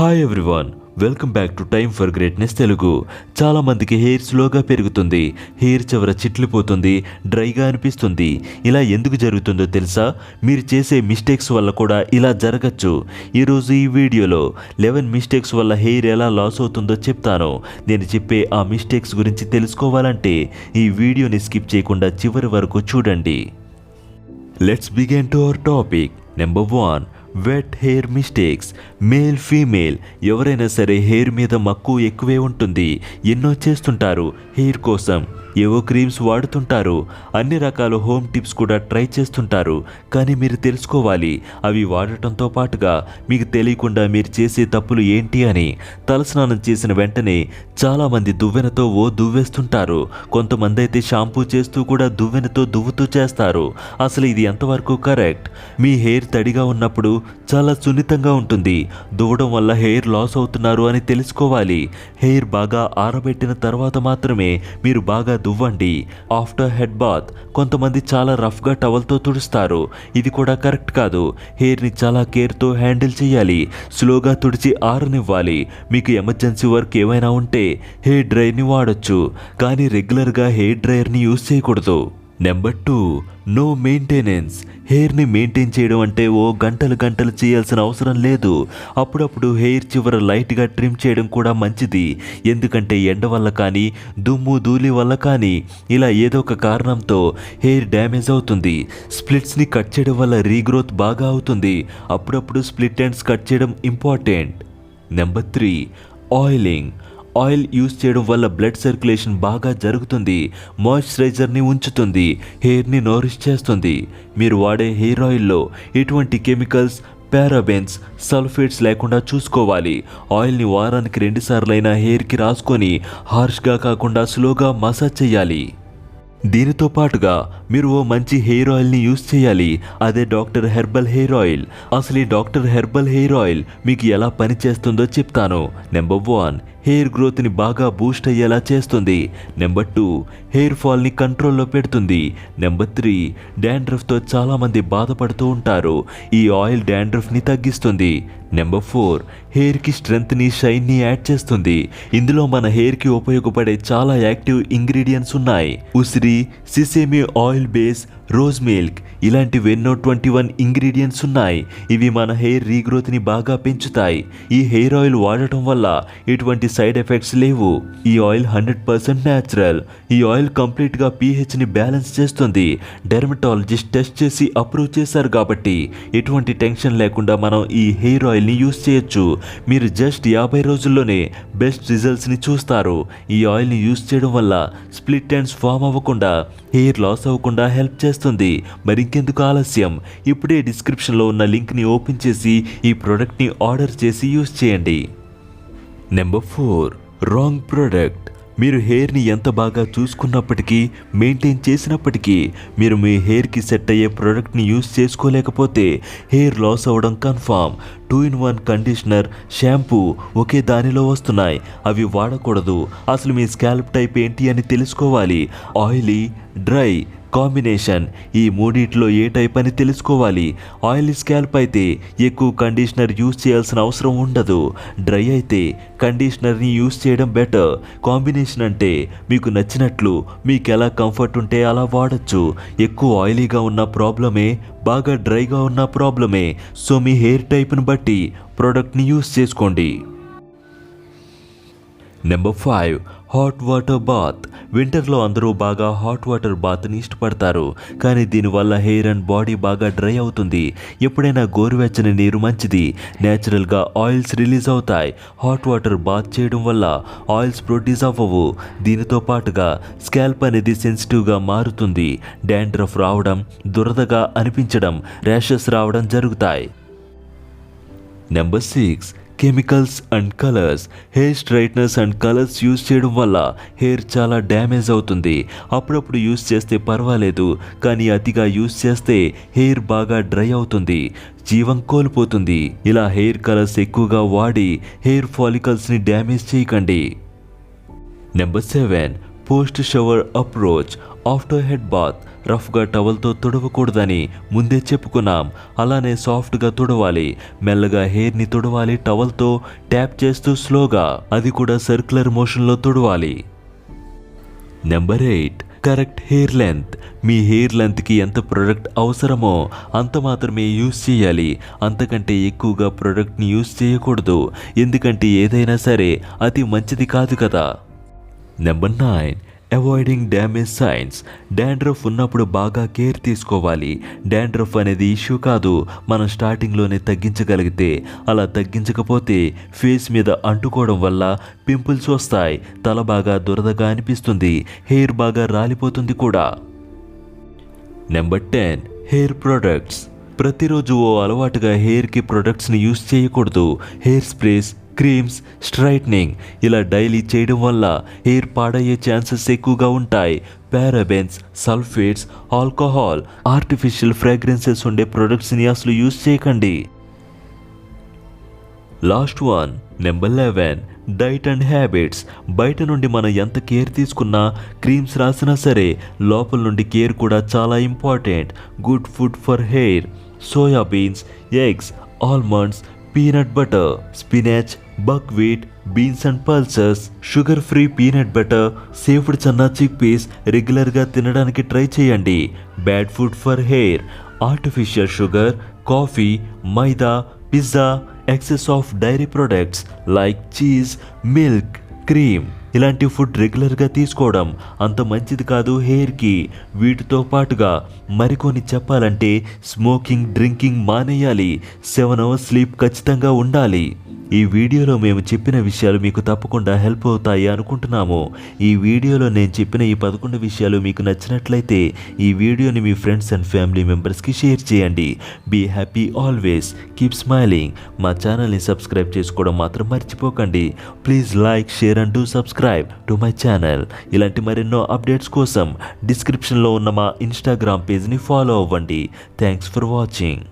Hi everyone, welcome back to time for greatness Telugu. చాలా మందికి hair స్లోగా పెరుగుతుంది, హెయిర్ చివర చిట్లిపోతుంది, డ్రైగా అనిపిస్తుంది. ఇలా ఎందుకు జరుగుతుందో తెలుసా? మీరు చేసే మిస్టేక్స్ వల్ల కూడా ఇలా జరగచ్చు. ఈరోజు ఈ వీడియోలో 11 మిస్టేక్స్ వల్ల హెయిర్ ఎలా లాస్ అవుతుందో చెప్తాను. నేను చెప్పే ఆ మిస్టేక్స్ గురించి తెలుసుకోవాలంటే ఈ వీడియోని స్కిప్ చేయకుండా చివరి వరకు చూడండి. Let's begin to our topic. Number 1, wet hair mistakes. Male female ఎవరైనా సరే హెయిర్ మీద మక్కువ ఎక్కువే ఉంటుంది. ఎన్నో చేస్తుంటారు హెయిర్ కోసం, ఏవో క్రీమ్స్ వాడుతుంటారు, అన్ని రకాల హోమ్ టిప్స్ కూడా ట్రై చేస్తుంటారు. కానీ మీరు తెలుసుకోవాలి, అవి వాడటంతో పాటుగా మీకు తెలియకుండా మీరు చేసే తప్పులు ఏంటి అని. తలస్నానం చేసిన వెంటనే చాలామంది దువ్వెనతో దువ్వేస్తుంటారు. కొంతమంది అయితే షాంపూ చేస్తూ కూడా దువ్వెనతో దువ్వుతూ చేస్తారు. అసలు ఇది ఎంతవరకు కరెక్ట్? మీ హెయిర్ తడిగా ఉన్నప్పుడు చాలా సున్నితంగా ఉంటుంది. దువ్వడం వల్ల హెయిర్ లాస్ అవుతున్నారు అని తెలుసుకోవాలి. హెయిర్ బాగా ఆరబెట్టిన తర్వాత మాత్రమే మీరు బాగా దువ్వండి. ఆఫ్టర్ హెడ్ బాత్ కొంతమంది చాలా రఫ్గా టవల్తో తుడుస్తారు. ఇది కూడా కరెక్ట్ కాదు. హెయిర్ని చాలా కేర్తో హ్యాండిల్ చేయాలి. స్లోగా తుడిచి ఆరనివ్వాలి. మీకు ఎమర్జెన్సీ వర్క్ ఏమైనా ఉంటే హెయిర్ డ్రైయర్ని వాడొచ్చు, కానీ రెగ్యులర్గా హెయిర్ డ్రైయర్ని యూజ్ చేయకూడదు. Number 2, no maintenance. హెయిర్ని మెయింటైన్ చేయడం అంటే గంటలు చేయాల్సిన అవసరం లేదు. అప్పుడప్పుడు హెయిర్ చివర లైట్గా ట్రిమ్ చేయడం కూడా మంచిది. ఎందుకంటే ఎండ వల్ల కానీ, దుమ్ము ధూళి వల్ల కానీ, ఇలా ఏదో ఒక కారణంతో హెయిర్ డ్యామేజ్ అవుతుంది. స్ప్లిట్స్ని కట్ చేయడం వల్ల రీగ్రోత్ బాగా అవుతుంది. అప్పుడప్పుడు స్ప్లిట్ ఎండ్స్ కట్ చేయడం important. Number 3, oiling. Oil use చేయడం వల్ల బ్లడ్ సర్క్యులేషన్ బాగా జరుగుతుంది, మాయిశ్చరైజర్ని ఉంచుతుంది, హెయిర్ని నోరిష్ చేస్తుంది. మీరు వాడే హెయిర్ ఆయిల్లో ఎటువంటి కెమికల్స్, పారాబెన్స్, సల్ఫేట్స్ లేకుండా చూసుకోవాలి. ఆయిల్ని వారానికి 2 సార్లైనా హెయిర్కి రాసుకొని హార్ష్గా కాకుండా స్లోగా మసాజ్ చేయాలి. దీనితో పాటుగా మీరు మంచి హెయిర్ ఆయిల్ని యూజ్ చేయాలి. అదే డాక్టర్ హెర్బల్ హెయిర్ ఆయిల్. అసలు ఈ డాక్టర్ హెర్బల్ హెయిర్ ఆయిల్ మీకు ఎలా పనిచేస్తుందో చెప్తాను. నెంబర్ 1, హెయిర్ గ్రోత్ని బాగా బూస్ట్ అయ్యేలా చేస్తుంది. నెంబర్ 2, హెయిర్ ఫాల్ని కంట్రోల్లో పెడుతుంది. నెంబర్ 3, డాండ్రఫ్తో చాలామంది బాధపడుతూ ఉంటారు. ఈ ఆయిల్ డాండ్రఫ్ని తగ్గిస్తుంది. నెంబర్ 4, హెయిర్కి స్ట్రెంగ్త్ని, షైన్ని యాడ్ చేస్తుంది. ఇందులో మన హెయిర్కి ఉపయోగపడే చాలా యాక్టివ్ ఇంగ్రీడియంట్స్ ఉన్నాయి. ఉసిరి, sesame oil base, rose milk, ఇలాంటివెన్నో 21 ఇంగ్రీడియంట్స్ ఉన్నాయి. ఇవి మన హెయిర్ రీగ్రోత్ని బాగా పెంచుతాయి. ఈ హెయిర్ ఆయిల్ వాడటం వల్ల ఎటువంటి సైడ్ ఎఫెక్ట్స్ లేవు. ఈ ఆయిల్ 100% న్యాచురల్. ఈ ఆయిల్ కంప్లీట్గా pHని బ్యాలెన్స్ చేస్తుంది. డెర్మటాలజిస్ట్ టెస్ట్ చేసి అప్రూవ్ చేశారు కాబట్టి ఎటువంటి టెన్షన్ లేకుండా మనం ఈ హెయిర్ ఆయిల్ని యూజ్ చేయొచ్చు. మీరు జస్ట్ 50 రోజుల్లోనే బెస్ట్ రిజల్ట్స్ని చూస్తారు. ఈ ఆయిల్ని యూజ్ చేయడం వల్ల స్ప్లిట్ ఎండ్స్ ఫామ్ అవ్వకుండా, హెయిర్ లాస్ అవ్వకుండా హెల్ప్ చేస్తుంది. మరింకెందుకు ఆలస్యం, ఇప్పుడే డిస్క్రిప్షన్లో ఉన్న లింక్ని ఓపెన్ చేసి ఈ ప్రోడక్ట్ని ఆర్డర్ చేసి యూజ్ చేయండి. Number 4, wrong product. మీరు హెయిర్ని ఎంత బాగా చూసుకున్నప్పటికీ, మెయింటైన్ చేసినప్పటికీ, మీరు మీ హెయిర్కి సెట్ అయ్యే ప్రోడక్ట్ని యూజ్ చేసుకోలేకపోతే హెయిర్ లాస్ అవ్వడం కన్ఫామ్. 2-in-1 కండిషనర్, షాంపూ ఒకే దానిలో వస్తున్నాయి. అవి వాడకూడదు. అసలు మీ స్కాల్ప్ టైప్ ఏంటి అని తెలుసుకోవాలి. ఆయిలీ, డ్రై కాంబినేషన్, ఈ మూడిట్లో ఏ టైప్ అని తెలుసుకోవాలి. ఆయిలీ స్కాల్ప్ అయితే ఎక్కువ కండిషనర్ యూజ్ చేయాల్సిన అవసరం ఉండదు. డ్రై అయితే కండిషనర్ని యూజ్ చేయడం బెటర్. కాంబినేషన్ అంటే మీకు నచ్చినట్లు, మీకు ఎలా కంఫర్ట్ ఉంటే అలా వాడచ్చు. ఎక్కువ ఆయిలీగా ఉన్న ప్రాబ్లమే, బాగా డ్రైగా ఉన్న ప్రాబ్లమే. సో మీ హెయిర్ టైప్ను బట్టి ప్రోడక్ట్ని యూజ్ చేసుకోండి. Number 5, hot water bath. వింటర్లో అందరూ బాగా హాట్ వాటర్ బాత్ని ఇష్టపడతారు, కానీ దీనివల్ల హెయిర్ అండ్ బాడీ బాగా డ్రై అవుతుంది. ఎప్పుడైనా గోరువెచ్చని నీరు మంచిది. న్యాచురల్గా ఆయిల్స్ రిలీజ్ అవుతాయి. హాట్ వాటర్ బాత్ చేయడం వల్ల ఆయిల్స్ ప్రొడ్యూస్ అవ్వవు. దీనితో పాటుగా స్కాల్ప్ అనేది సెన్సిటివ్గా మారుతుంది. డాండ్రఫ్ రావడం, దురదగా అనిపించడం, ర్యాషెస్ రావడం జరుగుతాయి. Number 6, chemicals and colours. Hair straighteners and colours use చేయడం వల్ల హెయిర్ చాలా డ్యామేజ్ అవుతుంది. అప్పుడప్పుడు యూజ్ చేస్తే పర్వాలేదు, కానీ అతిగా యూజ్ చేస్తే హెయిర్ బాగా డ్రై అవుతుంది, జీవం కోల్పోతుంది. ఇలా హెయిర్ కలర్స్ ఎక్కువగా వాడి హెయిర్ ఫాలికల్స్ని డ్యామేజ్ చేయకండి. Number 7, post shower approach. After head bath రఫ్గా టవల్తో తుడవకూడదని ముందే చెప్పుకున్నాం. అలానే సాఫ్ట్గా తుడవాలి. మెల్లగా హెయిర్ని తుడవాలి టవల్తో ట్యాప్ చేస్తూ స్లోగా, అది కూడా సర్క్యులర్ మోషన్లో తుడవాలి. Number 8, correct hair length. మీ హెయిర్ లెంత్కి ఎంత ప్రొడక్ట్ అవసరమో అంత మాత్రమే యూజ్ చేయాలి. అంతకంటే ఎక్కువగా ప్రొడక్ట్ని యూజ్ చేయకూడదు. ఎందుకంటే ఏదైనా సరే అది మంచిది కాదు కదా. Number 9, avoiding damage science. Dandruff ఉన్నప్పుడు బాగా కేర్ తీసుకోవాలి. డాండ్రఫ్ అనేది ఇష్యూ కాదు, మనం స్టార్టింగ్లోనే తగ్గించగలిగితే. అలా తగ్గించకపోతే ఫేస్ మీద అంటుకోవడం వల్ల పింపుల్స్ వస్తాయి, తల బాగా దురదగా అనిపిస్తుంది, హెయిర్ బాగా రాలిపోతుంది కూడా. Number 10, hair products. ప్రతిరోజు ఓ అలవాటుగా హెయిర్కి ప్రొడక్ట్స్ని యూజ్ చేయకూడదు. హెయిర్ స్ప్రేస్, క్రీమ్స్, స్ట్రైట్నింగ్ ఇలా డైలీ చేయడం వల్ల హెయిర్ పాడయ్యే ఛాన్సెస్ ఎక్కువగా ఉంటాయి. Parabens, sulphates, alcohol, artificial fragrances ఉండే ప్రొడక్ట్స్ని అసలు యూజ్ చేయకండి. Last one, number 11, diet and habits. బయట నుండి మనం ఎంత కేర్ తీసుకున్నా, క్రీమ్స్ రాసినా సరే లోపల నుండి కేర్ కూడా చాలా important. Good food for hair, soya beans, eggs, almonds, peanut butter, spinach, buckwheat, beans and pulses, sugar free peanut butter, సేఫ్డ్ చన్నా చిక్ పీస్ రెగ్యులర్గా తినడానికి ట్రై చేయండి. Bad food for hair, artificial sugar, coffee, maida, pizza, excess of dairy products like cheese, milk, cream ఇలాంటి food రెగ్యులర్గా తీసుకోవడం అంత మంచిది కాదు హెయిర్కి. వీటితో పాటుగా మరికొన్ని చెప్పాలంటే స్మోకింగ్, డ్రింకింగ్ మానేయాలి. 7 hours స్లీప్ ఖచ్చితంగా ఉండాలి. ఈ వీడియోలో మేము చెప్పిన విషయాలు మీకు తప్పకుండా హెల్ప్ అవుతాయి అనుకుంటున్నాము. ఈ వీడియోలో నేను చెప్పిన ఈ 11 విషయాలు మీకు నచ్చినట్లయితే ఈ వీడియోని మీ ఫ్రెండ్స్ అండ్ ఫ్యామిలీ మెంబర్స్కి షేర్ చేయండి. Be happy always, keep smiling. మా ఛానల్ని సబ్స్క్రైబ్ చేసుకోవడం మాత్రం మర్చిపోకండి. Please like, share and do subscribe to my channel. ఇలాంటి మరెన్నో అప్డేట్స్ కోసం డిస్క్రిప్షన్లో ఉన్న మా ఇన్స్టాగ్రామ్ పేజ్ని ఫాలో అవ్వండి. Thanks for watching.